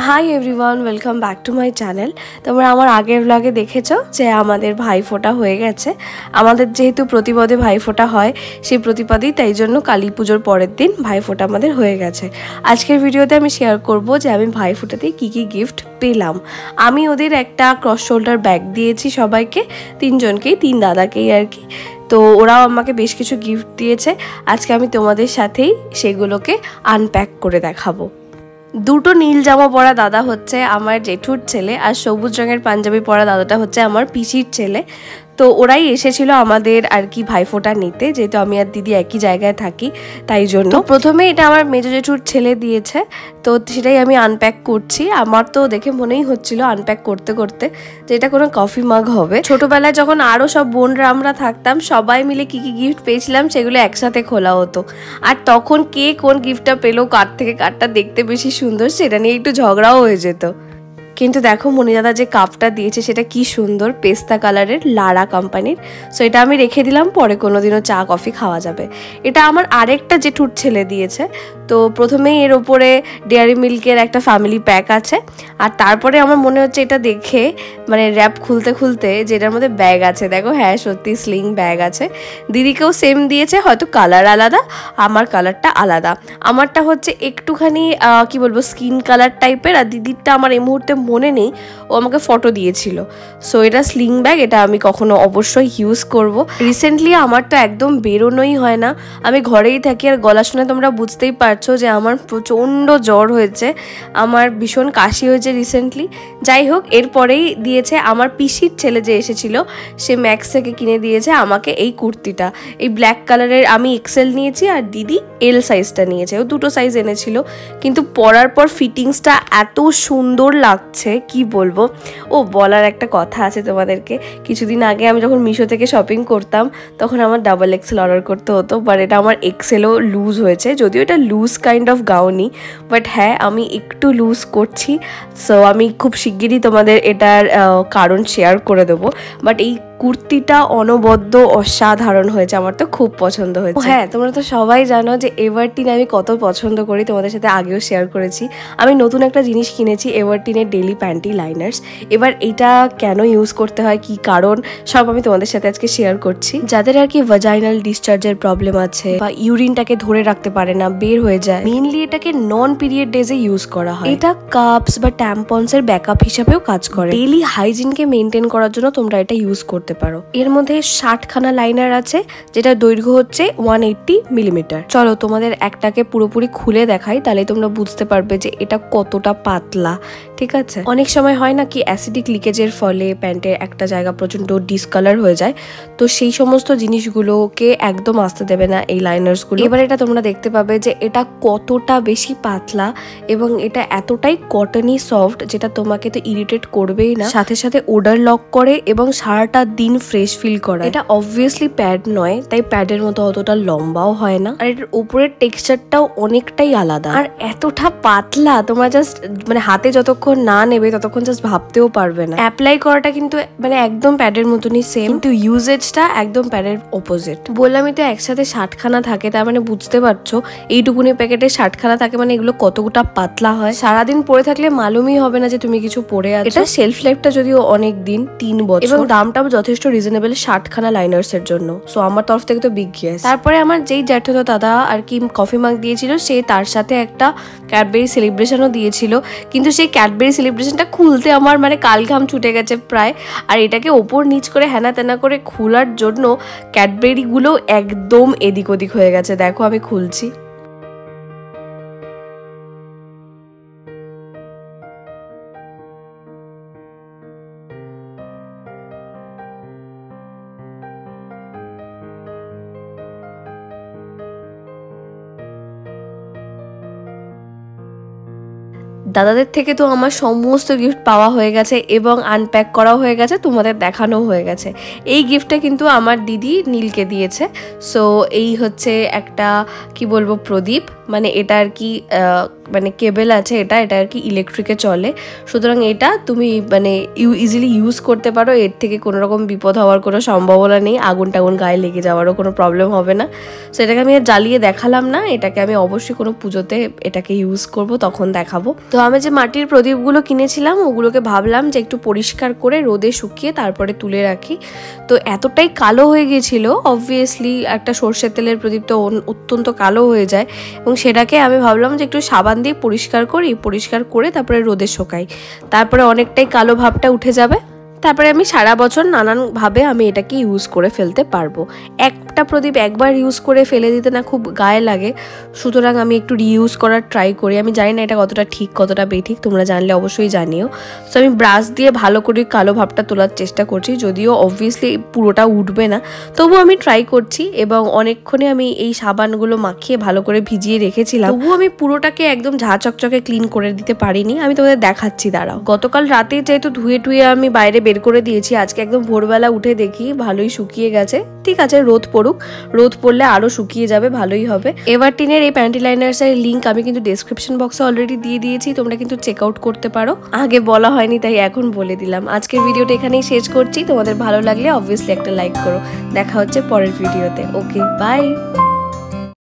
Hi everyone, welcome back to my channel. তোমরা আমার আগের ব্লগে দেখেছো যে আমাদের ভাইফোঁটা হয়ে গেছে। আমাদের যেহেতু প্রতিপদে ভাইফোঁটা হয়, সেই প্রতিপদেই তাই জন্য কালী পুজোর পরের দিন ভাইফোঁটা আমাদের হয়ে গেছে। আজকের ভিডিওতে আমি শেয়ার করব যে আমি ভাইফোঁটাতে কী কী গিফট পেলাম। আমি ওদের একটা ক্রস শোল্ডার ব্যাগ দিয়েছি সবাইকে, তিনজনকেই, তিন দাদাকেই আর কি। তো ওরাও আমাকে বেশ কিছু গিফট দিয়েছে। আজকে আমি তোমাদের সাথেই সেগুলোকে আনপ্যাক করে দেখাবো। দুটো নীল জামা পরা দাদা হচ্ছে আমার জেঠুর ছেলে, আর সবুজ রঙের পাঞ্জাবি পরা দাদাটা হচ্ছে আমার পিসির ছেলে। তো ওরাই এসেছিল আমাদের আর কি ভাইফোঁটা নিতে, যেহেতু আমি আর দিদি একই জায়গায় থাকি তাই জন্য। প্রথমে এটা আমার মেজো জেঠুর ছেলে দিয়েছে, তো সেটাই আমি আনপ্যাক করছি। আমার তো দেখে মনেই হচ্ছিল আনপ্যাক করতে করতে যে এটা কোনো কফি মাগ হবে। ছোটবেলায় যখন আরও সব বোনরা আমরা থাকতাম, সবাই মিলে কি কি গিফট পেয়েছিলাম সেগুলো একসাথে খোলা হতো, আর তখন কে কোন গিফটটা পেলো, কার থেকে কারটা দেখতে বেশি সুন্দর সেটা নিয়ে একটু ঝগড়াও হয়ে যেত। কিন্তু দেখো মণিদাদা যে কাপটা দিয়েছে সেটা কি সুন্দর, পেস্তা কালারের, লারা কোম্পানির। সো এটা আমি রেখে দিলাম, পরে কোনোদিনও চা কফি খাওয়া যাবে। এটা আমার আরেকটা জেঠুর ছেলে দিয়েছে। তো প্রথমেই এর ওপরে ডেয়ারি মিল্কের একটা ফ্যামিলি প্যাক আছে, আর তারপরে আমার মনে হচ্ছে এটা দেখে মানে র্যাপ খুলতে খুলতে যে এটার মধ্যে ব্যাগ আছে। দেখো, হ্যাঁ সত্যি স্লিং ব্যাগ আছে। দিদিকেও সেম দিয়েছে, হয়তো কালার আলাদা, আমার কালারটা আলাদা। আমারটা হচ্ছে একটুখানি কি বলবো স্কিন কালার টাইপের, আর দিদিরটা আমার এই মুহূর্তে মনে নেই, ও আমাকে ফটো দিয়েছিল। সো এটা স্লিং ব্যাগ, এটা আমি কখনো অবশ্যই ইউজ করব। রিসেন্টলি আমার তো একদম বেরোনোই হয় না, আমি ঘরেই থাকি, আর গলা শুনে তোমরা বুঝতেই পারছো যে আমার প্রচণ্ড জ্বর হয়েছে, আমার ভীষণ কাশি হয়েছে রিসেন্টলি। যাই হোক, এরপরেই দিয়েছে আমার পিসির ছেলে যে এসেছিল, সে ম্যাক্স থেকে কিনে দিয়েছে আমাকে এই কুর্তিটা, এই ব্ল্যাক কালারের। আমি এক্সেল নিয়েছি আর দিদি এল সাইজটা নিয়েছে। ও দুটো সাইজ এনেছিল, কিন্তু পরার পর ফিটিংসটা এত সুন্দর লাগছে কি বলবো। ও বলার একটা কথা আছে তোমাদেরকে, কিছুদিন আগে আমি যখন মিশো থেকে শপিং করতাম তখন আমার ডাবল এক্সেল অর্ডার করতে হতো, বাট এটা আমার এক্সেলও লুজ হয়েছে। যদিও এটা লুজ কাইন্ড অফ গাউনই, বাট হ্যাঁ আমি একটু লুজ করছি। সো আমি খুব শিগগিরই তোমাদের এটার কারণ শেয়ার করে দেবো। বাট এই কুর্তিটা অনবদ্য অসাধারণ হয়েছে, আমার তো খুব পছন্দ হয়েছে। হ্যাঁ, তোমরা তো সবাই জানো যে এভারটিন আমি কত পছন্দ করি, তোমাদের সাথে আগেও শেয়ার করেছি। আমি নতুন একটা জিনিস কিনেছি, এভারটিনের ডেলি প্যান্টি লাইনার্স। এবার এটা কেন ইউজ করতে হয়, কি কারণ, সব আমি তোমাদের সাথে আজকে শেয়ার করছি। যাদের আর কি ভাজাইনাল ডিসচার্জের প্রবলেম আছে, বা ইউরিনটাকে ধরে রাখতে পারে না, বের হয়ে যায়, মেইনলি এটাকে নন পিরিয়ড ডেজে ইউজ করা হয়। এটা কাপস বা ট্যাম্পন্স এর ব্যাকআপ হিসেবেও কাজ করে। ডেইলি হাইজিনকে মেনটেন করার জন্য তোমরা এটা ইউজ করতে পারো। এর মধ্যে 60খানা লাইনার আছে, যেটা দৈর্ঘ্য হচ্ছে 180 মিলিমিটার। চলো তোমাদের একটাকে পুরোপুরি খুলে দেখাই, তাহলে তোমরা বুঝতে পারবে যে এটা কতটা পাতলা। ঠিক আছে, অনেক সময় হয় না কি অ্যাসিডিক লিকেজের ফলে প্যান্টের একটা জায়গা প্রচন্ড ডিসকালার হয়ে যায়, তো সেই সমস্ত জিনিসগুলোকে একদম আসতে দেবে না এই লাইনার্সগুলো। এবার এটা তোমরা দেখতে পাবে যে এটা কতটা বেশি পাতলা, এবং এটা এতটাই কটনি সফট, যেটা তোমাকে তো ইরিটেট করবেই না, সাথে সাথে ওডার লক করে এবং সারাটা দিন ফ্রেশ ফিল করা। এটা অবভিয়াসলি প্যাড নয়, তাই প্যাডের মতো অতটা লম্বাও হয় না, আর এটার উপরের টেক্সচারটাও অনেকটাই আলাদা, আর এতটা পাতলা তোমরা জাস্ট মানে হাতে যতক্ষণ না নেবে ততক্ষণ জাস্ট ভাবতেও পারবে না। অ্যাপ্লাই করাটা কিন্তু মানে একদম প্যাডের মতনই সেম, কিন্তু ইউজেজটা একদম প্যাডের অপোজিট। বললামই তো একসাথে 60খানা থাকে, তার মানে বুঝতে পারছো এইটুকুনি প্যাকেটে 60খানা থাকে, মানে এগুলো কতটা পাতলা হয়। সারাদিন পরে থাকলে মালুমই হবে না যে তুমি কিছু পরে আছো। এটা শেলফ লাইফটা যদিও অনেক দিন, 3 বছর, এবং দামটাও যথেষ্ট রিজনেবল 60খানা লাইনার্স এর জন্য। সো আমার তরফ থেকে তো বিগ ইয়েস। তারপরে আমার যেই জ্যাঠতো দাদা আর কি কফি মাগ দিয়েছিল, সে তার সাথে একটা ক্যাডবেরি সেলিব্রেশনও দিয়েছিল, কিন্তু সেই ক্যাডবেরি সেলিব্রেশনটা খুলতে আমার মানে কালঘাম ছুটে গেছে প্রায়। আর এটাকে ওপর নিচ করে হেনা তেনা করে খোলার জন্য ক্যাডবেরিগুলো একদম এদিক ওদিক হয়ে গেছে। দেখো আমি খুলছি, দাদাদের থেকে তো আমার সমস্ত গিফট পাওয়া হয়ে গেছে এবং আনপ্যাক করাও হয়ে গেছে, তোমাদের দেখানো হয়ে গেছে। এই গিফটটা কিন্তু আমার দিদি নীলকে দিয়েছে। সো এই হচ্ছে একটা কি বলবো প্রদীপ, মানে এটা আর কি মানে কেবেল আছে, এটা আর কি ইলেকট্রিকে চলে, সুতরাং এটা তুমি মানে ইজিলি ইউজ করতে পারো। এর থেকে কোনো রকম বিপদ হওয়ার কোনো সম্ভাবনা নেই, আগুন টাগুন গায়ে লেগে যাওয়ারও কোনো প্রবলেম হবে না। সো এটাকে আমি আর জ্বালিয়ে দেখালাম না, এটাকে আমি অবশ্যই কোনো পুজোতে এটাকে ইউজ করব, তখন দেখাবো। তো আমি যে মাটির প্রদীপগুলো কিনেছিলাম ওগুলোকে ভাবলাম যে একটু পরিষ্কার করে রোদে শুকিয়ে তারপরে তুলে রাখি। তো এতটাই কালো হয়ে গিয়েছিল, অবভিয়াসলি একটা সর্ষের তেলের প্রদীপ তো অত্যন্ত কালো হয়ে যায়, এবং সেটাকে আমি ভাবলাম যে একটু সাবান দিয়ে পরিষ্কার করি, পরিষ্কার করে তারপরে রোদে শুকাই, তারপরে অনেকটাই কালো ভাবটা উঠে যাবে। তারপরে আমি সারা বছর নানানভাবে আমি এটাকে ইউজ করে ফেলতে পারবো। একটা প্রদীপ একবার ইউজ করে ফেলে দিতে না খুব গায়ে লাগে, সুতরাং আমি একটু রিইউজ করার ট্রাই করি। আমি জানি না এটা কতটা ঠিক কতটা বেঠিক, তোমরা জানলে অবশ্যই জানিও। সো আমি ব্রাশ দিয়ে ভালো করে কালো ভাবটা তোলার চেষ্টা করছি, যদিও অবভিয়াসলি পুরোটা উঠবে না, তবুও আমি ট্রাই করছি। এবং অনেকক্ষণে আমি এই সাবানগুলো মাখিয়ে ভালো করে ভিজিয়ে রেখেছিলাম, তবুও আমি পুরোটাকে একদম ঝা চকচকে ক্লিন করে দিতে পারিনি। আমি তোমাদের দেখাচ্ছি, দাঁড়াও। গতকাল রাতে যেহেতু ধুয়ে টুয়ে আমি বাইরে বের করে দিয়েছি, আজকে একদম ভোরবেলা উঠে দেখি ভালোই শুকিয়ে গেছে। ঠিক আছে, রোদ পড়ুক, রোদ পড়লে আরো শুকিয়ে যাবে, ভালোই হবে। এভারটিনের এই প্যান্টি লাইনার্সের লিঙ্ক আমি কিন্তু ডেসক্রিপশন বক্সে অলরেডি দিয়ে দিয়েছি, তোমরা কিন্তু চেক আউট করতে পারো। আগে বলা হয়নি তাই এখন বলে দিলাম। আজকের ভিডিওটা এখানেই শেষ করছি। তোমাদের ভালো লাগলে অবভিয়াসলি একটা লাইক করো। দেখা হচ্ছে পরের ভিডিওতে। ওকে, বাই।